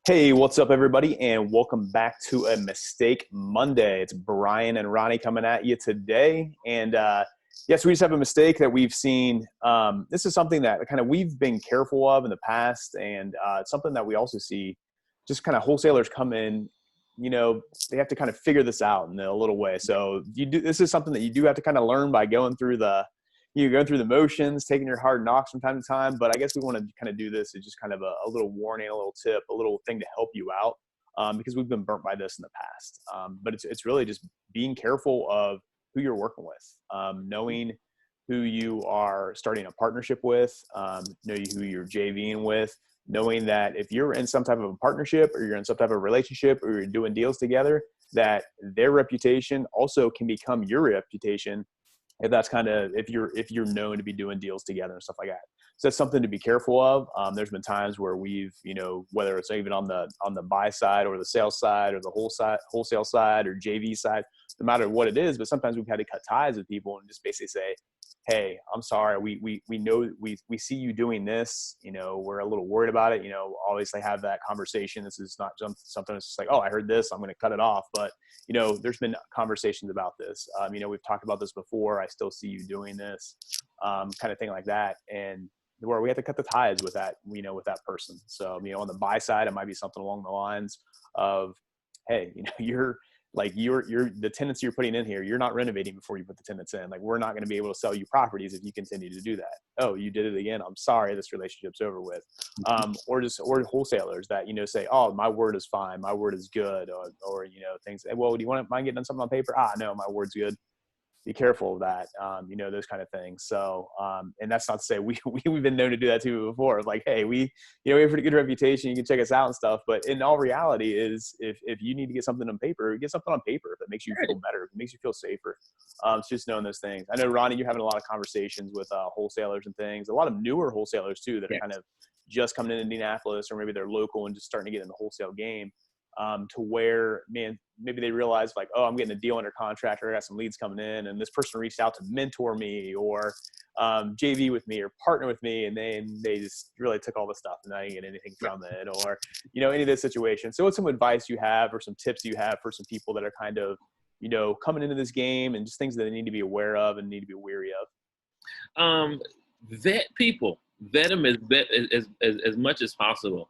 Hey, what's up, everybody, and welcome back to a Mistake Monday. It's Brian and Ronnie coming at you today, and yes, we just have a mistake that we've seen. This is something that kind of we've been careful of in the past, and it's something that we also see. Just kind of wholesalers come in, they have to kind of figure this out in a little way. So you do. This is something that you do have to kind of learn by going through the motions, taking your hard knocks from time to time. But I guess we want to kind of do this as just kind of a little warning, a little tip, a little thing to help you out, because we've been burnt by this in the past. But it's really just being careful of who you're working with, knowing who you are starting a partnership with, know who you're JVing with, knowing that if you're in some type of a partnership or you're in some type of relationship or you're doing deals together, that their reputation also can become your reputation if that's kind of if you're known to be doing deals together and stuff like that. So that's something to be careful of. There's been times where we've, whether it's even on the buy side or the sales side or the wholesale side or JV side, no matter what it is, but sometimes we've had to cut ties with people and just basically say, hey, I'm sorry, we know we see you doing this, we're a little worried about it, obviously have that conversation. This is not something that's just like, oh, I heard this, I'm going to cut it off. But there's been conversations about this. We've talked about this before. I still see you doing this, kind of thing like that. And where we have to cut the ties with that, with that person. So, on the buy side, it might be something along the lines of, hey, you're the tenants you're putting in here, you're not renovating before you put the tenants in. Like, we're not going to be able to sell you properties if you continue to do that. Oh, you did it again. I'm sorry, this relationship's over with. Or wholesalers that, say, oh, my word is fine. My word is good. Or things. Well, do you mind getting something on paper? No, my word's good. Be careful of that, those kind of things. So, and that's not to say we've been known to do that too before. Like, hey, we have a pretty good reputation. You can check us out and stuff. But in all reality is if you need to get something on paper, get something on paper. If it makes you feel better, if it makes you feel safer. It's just knowing those things. I know, Ronnie, you're having a lot of conversations with wholesalers and things, a lot of newer wholesalers too, that are kind of just coming in Indianapolis, or maybe they're local and just starting to get in the wholesale game. To where, man, maybe they realize like, oh, I'm getting a deal under contract, or I got some leads coming in, and this person reached out to mentor me or JV with me or partner with me, and then they just really took all the stuff and I didn't get anything from it, or any of this situation. So what's some advice you have or some tips you have for some people that are kind of coming into this game, and just things that they need to be aware of and need to be wary of? Vet people. Vet them as much as possible.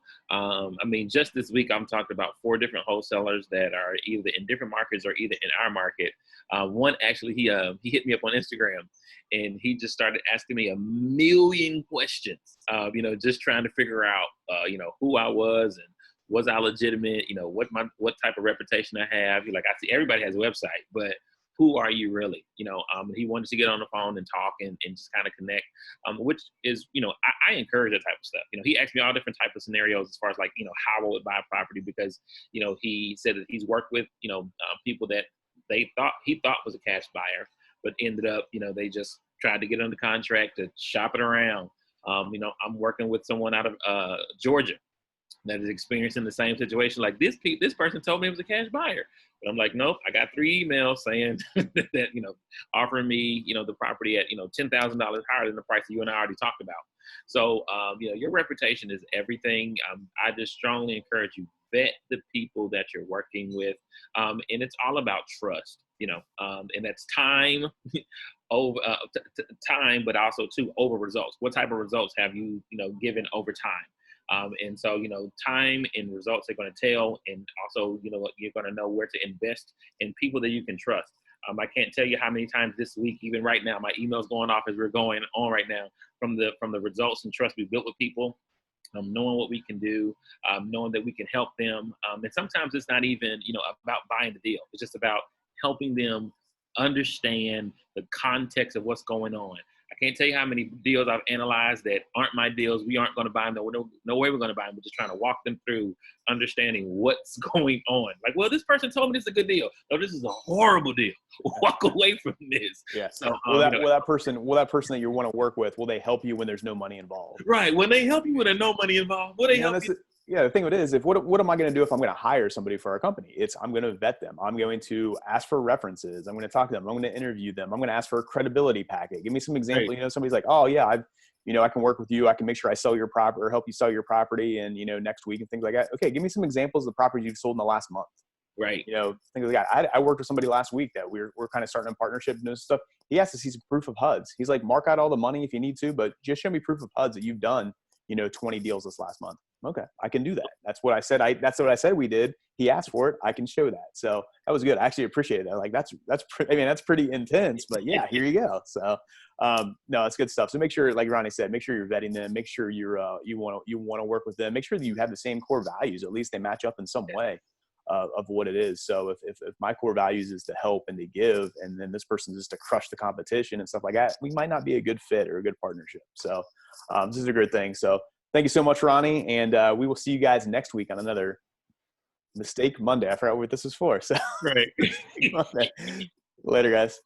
Just this week, I'm talking about 4 different wholesalers that are either in different markets or either in our market. One actually, he hit me up on Instagram, and he just started asking me a million questions. Just trying to figure out, who I was and was I legitimate. What type of reputation I have. Like, I see everybody has a website, but who are you really? He wanted to get on the phone and talk and just kind of connect, which is, I encourage that type of stuff. He asked me all different types of scenarios as far as like, how I would buy a property, because, he said that he's worked with, people that he thought was a cash buyer, but ended up, they just tried to get under contract to shop it around. I'm working with someone out of Georgia that is experiencing the same situation. Like, this person told me it was a cash buyer. But I'm like, nope, I got 3 emails saying that, offering me, the property at, $10,000 higher than the price that you and I already talked about. So, your reputation is everything. I just strongly encourage you, vet the people that you're working with. And it's all about trust, and that's time over time, but also too over results. What type of results have you, given over time? And so, time and results are going to tell. And also, you're going to know where to invest in people that you can trust. I can't tell you how many times this week, even right now, my email's going off as we're going on right now, from the results and trust we built with people, knowing what we can do, knowing that we can help them. And sometimes it's not even, about buying the deal. It's just about helping them understand the context of what's going on. I can't tell you how many deals I've analyzed that aren't my deals. We aren't going to buy them. No way we're going to buy them. We're just trying to walk them through understanding what's going on. Like, well, this person told me this is a good deal. No, this is a horrible deal. Walk away from this. Yeah. So, will that person that you want to work with, will they help you when there's no money involved? Right. When they help you with no money involved, will they help you? Yeah, the thing of it is, what am I going to do if I'm going to hire somebody for our company? I'm going to vet them. I'm going to ask for references. I'm going to talk to them. I'm going to interview them. I'm going to ask for a credibility packet. Give me some example. Right. Somebody's like, oh yeah, I can work with you. I can make sure I sell your property or help you sell your property and, next week and things like that. Okay. Give me some examples of the properties you've sold in the last month. Right. Things like that. I worked with somebody last week that we're kind of starting a partnership and stuff. He asked to see some proof of HUDs. He's like, mark out all the money if you need to, but just show me proof of HUDs that you've done, 20 deals this last month. Okay, I can do that. That's what I said. That's what I said we did. He asked for it. I can show that. So that was good. I actually appreciated that. Like that's pretty intense, but yeah, here you go. So no, it's good stuff. So make sure, like Ronnie said, make sure you're vetting them. Make sure you want to work with them. Make sure that you have the same core values. At least they match up in some way of what it is. So if my core values is to help and to give, and then this person is to crush the competition and stuff like that, we might not be a good fit or a good partnership. So this is a good thing. So thank you so much, Ronnie. And we will see you guys next week on another Mistake Monday. I forgot what this is for. So Right. Later, guys.